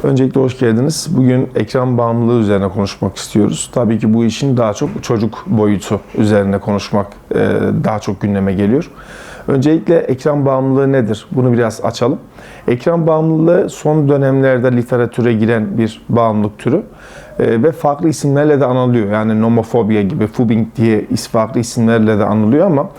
Öncelikle hoş geldiniz. Bugün ekran bağımlılığı üzerine konuşmak istiyoruz. Tabii ki bu işin daha çok çocuk boyutu üzerine konuşmak daha çok gündeme geliyor. Öncelikle ekran bağımlılığı nedir? Bunu biraz açalım. Ekran bağımlılığı son dönemlerde literatüre giren bir bağımlılık türü ve farklı isimlerle de anılıyor. Yani nomofobia gibi, fubbing diye farklı isimlerle de anılıyor ama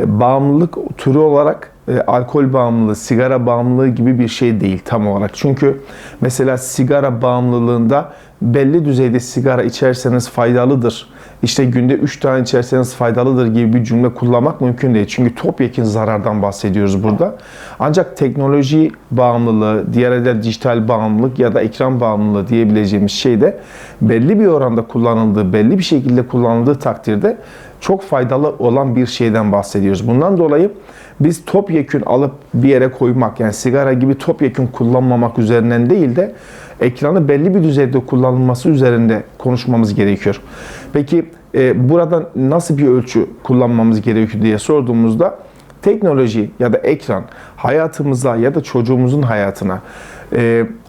bağımlılık türü olarak alkol bağımlılığı, sigara bağımlılığı gibi bir şey değil tam olarak. Çünkü mesela sigara bağımlılığında belli düzeyde sigara içerseniz faydalıdır, İşte günde 3 tane içerseniz faydalıdır gibi bir cümle kullanmak mümkün değil. Çünkü topyekun zarardan bahsediyoruz burada. Ancak teknoloji bağımlılığı, diğer adı dijital bağımlılık ya da ekran bağımlılığı diyebileceğimiz şey de belli bir oranda kullanıldığı, belli bir şekilde kullanıldığı takdirde çok faydalı olan bir şeyden bahsediyoruz. Bundan dolayı biz topyekun alıp bir yere koymak, yani sigara gibi topyekun kullanmamak üzerinden değil de ekranı belli bir düzeyde kullanılması üzerinde konuşmamız gerekiyor. Peki burada nasıl bir ölçü kullanmamız gerekiyor diye sorduğumuzda teknoloji ya da ekran hayatımıza ya da çocuğumuzun hayatına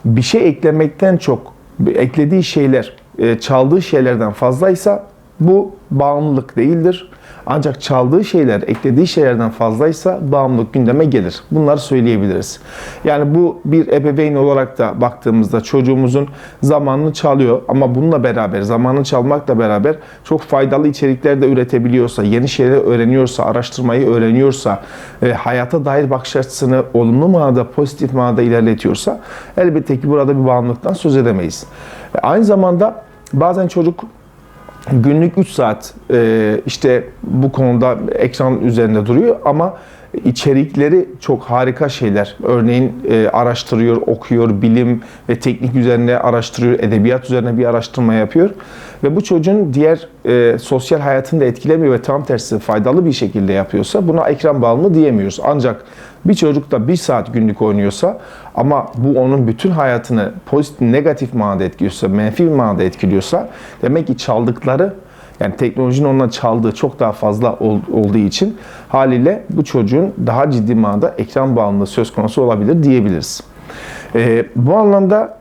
bir şey eklemekten çok eklediği şeyler çaldığı şeylerden fazlaysa bu bağımlılık değildir. Ancak çaldığı şeyler, eklediği şeylerden fazlaysa bağımlılık gündeme gelir. Bunları söyleyebiliriz. Yani bu bir ebeveyn olarak da baktığımızda çocuğumuzun zamanını çalıyor ama bununla beraber, zamanını çalmakla beraber çok faydalı içerikler de üretebiliyorsa, yeni şeyler öğreniyorsa, araştırmayı öğreniyorsa, hayata dair bakış açısını olumlu manada, pozitif manada ilerletiyorsa elbette ki burada bir bağımlılıktan söz edemeyiz. Aynı zamanda bazen çocuk günlük 3 saat işte bu konuda ekran üzerinde duruyor ama içerikleri çok harika şeyler. Örneğin araştırıyor, okuyor, bilim ve teknik üzerine araştırıyor, edebiyat üzerine bir araştırma yapıyor. Ve bu çocuğun diğer sosyal hayatını da etkilemiyor ve tam tersi faydalı bir şekilde yapıyorsa buna ekran bağımlı diyemiyoruz. Ancak bir çocuk da 1 saat günlük oynuyorsa ama bu onun bütün hayatını pozitif, negatif manada etkiliyorsa, menfi manada etkiliyorsa demek ki çaldıkları, yani teknolojinin ondan çaldığı çok daha fazla olduğu için haliyle bu çocuğun daha ciddi manada ekran bağımlılığı söz konusu olabilir diyebiliriz. Bu anlamda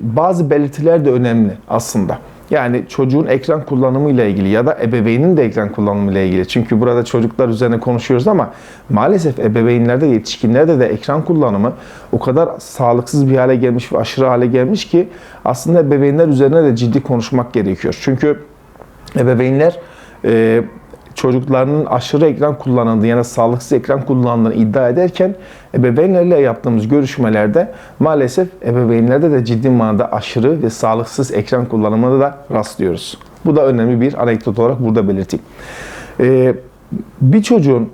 bazı belirtiler de önemli aslında. Yani çocuğun ekran kullanımı ile ilgili ya da ebeveynin de ekran kullanımı ile ilgili. Çünkü burada çocuklar üzerine konuşuyoruz ama maalesef ebeveynlerde, yetişkinlerde de ekran kullanımı o kadar sağlıksız bir hale gelmiş ve aşırı hale gelmiş ki aslında ebeveynler üzerine de ciddi konuşmak gerekiyor. Çünkü ebeveynler çocuklarının aşırı ekran kullanıldığını ya da sağlıksız ekran kullandığını iddia ederken ebeveynlerle yaptığımız görüşmelerde maalesef ebeveynlerde de ciddi manada aşırı ve sağlıksız ekran kullanımına da rastlıyoruz. Bu da önemli bir anekdot olarak burada belirteyim. Bir çocuğun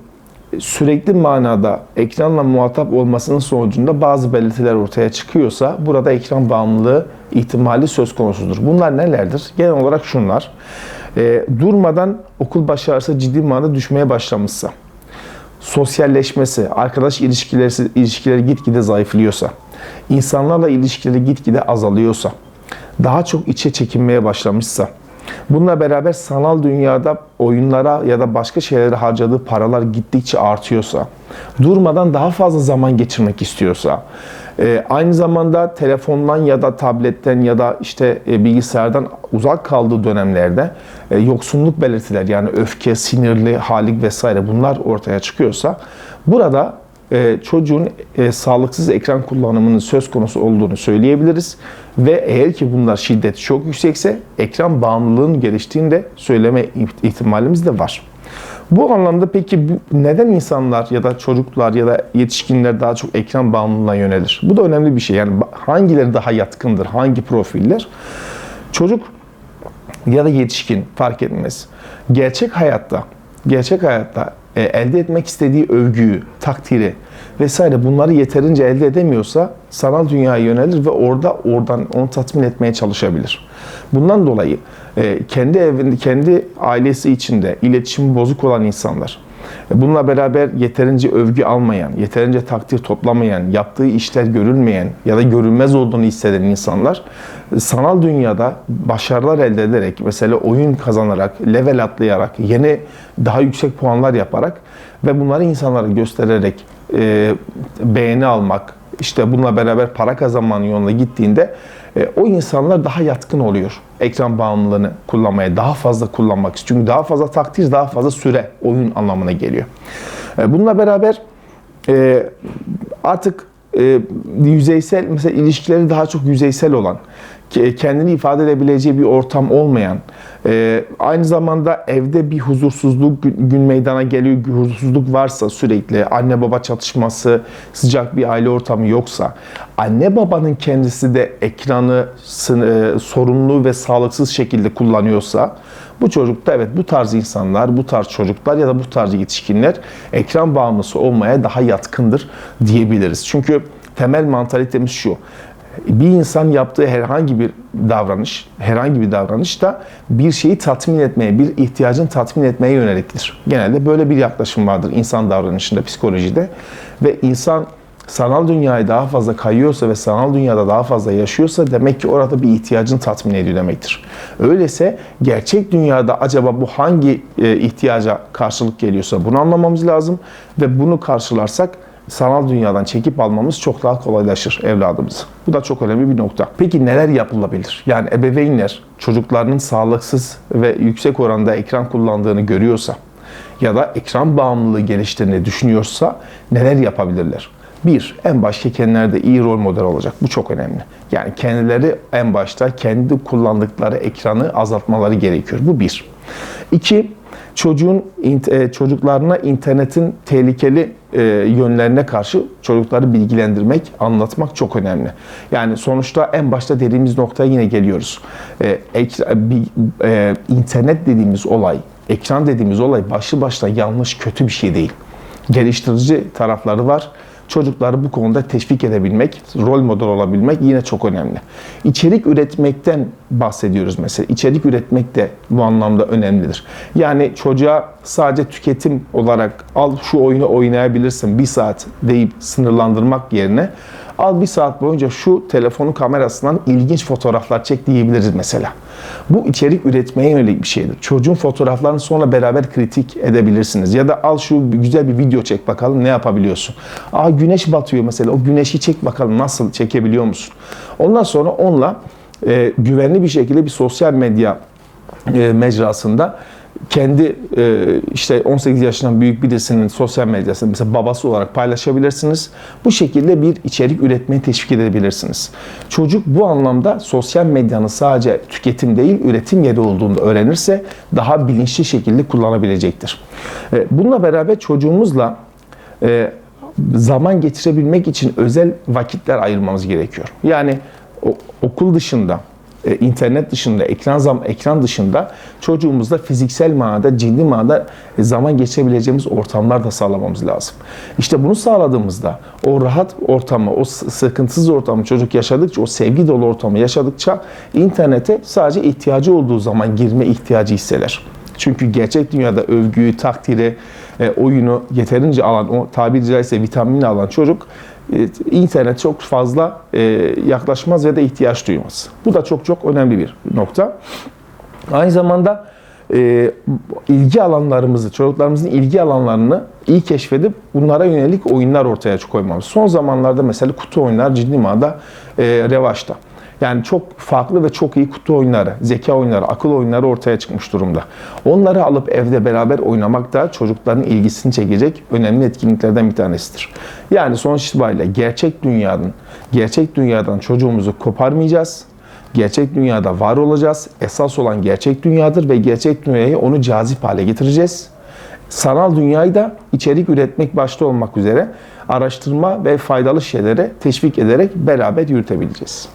sürekli manada ekranla muhatap olmasının sonucunda bazı belirtiler ortaya çıkıyorsa burada ekran bağımlılığı ihtimali söz konusudur. Bunlar nelerdir? Genel olarak şunlar. Durmadan okul başarısı ciddi manada düşmeye başlamışsa, sosyalleşmesi, arkadaş ilişkileri gitgide zayıflıyorsa, insanlarla ilişkileri gitgide azalıyorsa, daha çok içe çekinmeye başlamışsa, bununla beraber sanal dünyada oyunlara ya da başka şeylere harcadığı paralar gittikçe artıyorsa, durmadan daha fazla zaman geçirmek istiyorsa, aynı zamanda telefondan ya da tabletten ya da işte bilgisayardan uzak kaldığı dönemlerde yoksunluk belirtiler, yani öfke, sinirli halik vesaire bunlar ortaya çıkıyorsa burada çocuğun sağlıksız ekran kullanımının söz konusu olduğunu söyleyebiliriz. Ve eğer ki bunlar şiddeti çok yüksekse ekran bağımlılığının geliştiğini de söyleme ihtimalimiz de var. Bu anlamda peki neden insanlar ya da çocuklar ya da yetişkinler daha çok ekran bağımlılığına yönelir? Bu da önemli bir şey. Yani hangileri daha yatkındır, hangi profiller? Çocuk ya da yetişkin fark etmez. Gerçek hayatta elde etmek istediği övgüyü, takdiri vesaire bunları yeterince elde edemiyorsa sanal dünyaya yönelir ve oradan onu tatmin etmeye çalışabilir. Bundan dolayı kendi evinde, kendi ailesi içinde iletişimi bozuk olan insanlar, bununla beraber yeterince övgü almayan, yeterince takdir toplamayan, yaptığı işler görülmeyen ya da görülmez olduğunu hisseden insanlar sanal dünyada başarılar elde ederek, mesela oyun kazanarak, level atlayarak, yeni daha yüksek puanlar yaparak ve bunları insanlara göstererek beğeni almak, işte bununla beraber para kazanmanın yoluna gittiğinde o insanlar daha yatkın oluyor ekran bağımlılığını kullanmaya, daha fazla kullanmak istiyor. Çünkü daha fazla takdir, daha fazla süre oyun anlamına geliyor. Bununla beraber artık yüzeysel, mesela ilişkileri daha çok yüzeysel olan, kendini ifade edebileceği bir ortam olmayan, aynı zamanda evde bir huzursuzluk gün meydana geliyor, bir huzursuzluk varsa sürekli, anne baba çatışması, sıcak bir aile ortamı yoksa, anne babanın kendisi de ekranı sorumlu ve sağlıksız şekilde kullanıyorsa, bu çocukta evet bu tarz insanlar, bu tarz çocuklar ya da bu tarz yetişkinler ekran bağımlısı olmaya daha yatkındır diyebiliriz. Çünkü temel mantalitemiz şu: bir insan yaptığı herhangi bir davranış da bir şeyi tatmin etmeye, bir ihtiyacını tatmin etmeye yöneliktir. Genelde böyle bir yaklaşım vardır insan davranışında, psikolojide. Ve insan sanal dünyaya daha fazla kayıyorsa ve sanal dünyada daha fazla yaşıyorsa demek ki orada bir ihtiyacını tatmin ediyor demektir. Öyleyse gerçek dünyada acaba bu hangi ihtiyaca karşılık geliyorsa bunu anlamamız lazım ve bunu karşılarsak sanal dünyadan çekip almamız çok daha kolaylaşır evladımız. Bu da çok önemli bir nokta. Peki neler yapılabilir? Yani ebeveynler çocuklarının sağlıksız ve yüksek oranda ekran kullandığını görüyorsa ya da ekran bağımlılığı geliştiğini düşünüyorsa neler yapabilirler? Bir, en başta kendileri de iyi rol model olacak. Bu çok önemli. Yani kendileri en başta kendi kullandıkları ekranı azaltmaları gerekiyor. Bu bir. İki, çocuklarına internetin tehlikeli yönlerine karşı çocukları bilgilendirmek, anlatmak çok önemli. Yani sonuçta en başta dediğimiz noktaya yine geliyoruz. İnternet dediğimiz olay, ekran dediğimiz olay başlı başına yanlış, kötü bir şey değil. Geliştirici tarafları var. Çocukları bu konuda teşvik edebilmek, rol model olabilmek yine çok önemli. İçerik üretmekten bahsediyoruz mesela. İçerik üretmek de bu anlamda önemlidir. Yani çocuğa sadece tüketim olarak al şu oyunu oynayabilirsin 1 saat deyip sınırlandırmak yerine al 1 saat boyunca şu telefonun kamerasından ilginç fotoğraflar çek diyebiliriz mesela. Bu içerik üretmeye yönelik bir şeydir. Çocuğun fotoğraflarını sonra beraber kritik edebilirsiniz. Ya da al şu güzel bir video çek bakalım ne yapabiliyorsun. Güneş batıyor mesela, o güneşi çek bakalım nasıl çekebiliyor musun? Ondan sonra onunla güvenli bir şekilde bir sosyal medya mecrasında kendi işte 18 yaşından büyük birisinin sosyal medyasını mesela babası olarak paylaşabilirsiniz. Bu şekilde bir içerik üretmeyi teşvik edebilirsiniz. Çocuk bu anlamda sosyal medyanın sadece tüketim değil, üretim yeri olduğunu öğrenirse daha bilinçli şekilde kullanabilecektir. Bununla beraber çocuğumuzla zaman geçirebilmek için özel vakitler ayırmamız gerekiyor. Yani okul dışında, internet dışında, ekran dışında çocuğumuzla fiziksel manada, ciddi manada zaman geçirebileceğimiz ortamlar da sağlamamız lazım. İşte bunu sağladığımızda o rahat ortamı, o sıkıntısız ortamı çocuk yaşadıkça, o sevgi dolu ortamı yaşadıkça internete sadece ihtiyacı olduğu zaman girme ihtiyacı hisseder. Çünkü gerçek dünyada övgüyü, takdiri, oyunu yeterince alan, o tabiri caizse vitaminini alan çocuk internet çok fazla yaklaşmaz ve de ihtiyaç duymaz. Bu da çok çok önemli bir nokta. Aynı zamanda ilgi alanlarımızı, çocuklarımızın ilgi alanlarını iyi keşfedip bunlara yönelik oyunlar ortaya koymamız. Son zamanlarda mesela kutu oyunlar ciddi manada revaçta. Yani çok farklı ve çok iyi kutu oyunları, zeka oyunları, akıl oyunları ortaya çıkmış durumda. Onları alıp evde beraber oynamak da çocukların ilgisini çekecek önemli etkinliklerden bir tanesidir. Yani sonuç itibariyle gerçek dünyadan çocuğumuzu koparmayacağız. Gerçek dünyada var olacağız. Esas olan gerçek dünyadır ve gerçek dünyayı onu cazip hale getireceğiz. Sanal dünyayı da içerik üretmek başta olmak üzere araştırma ve faydalı şeylere teşvik ederek beraber yürütebileceğiz.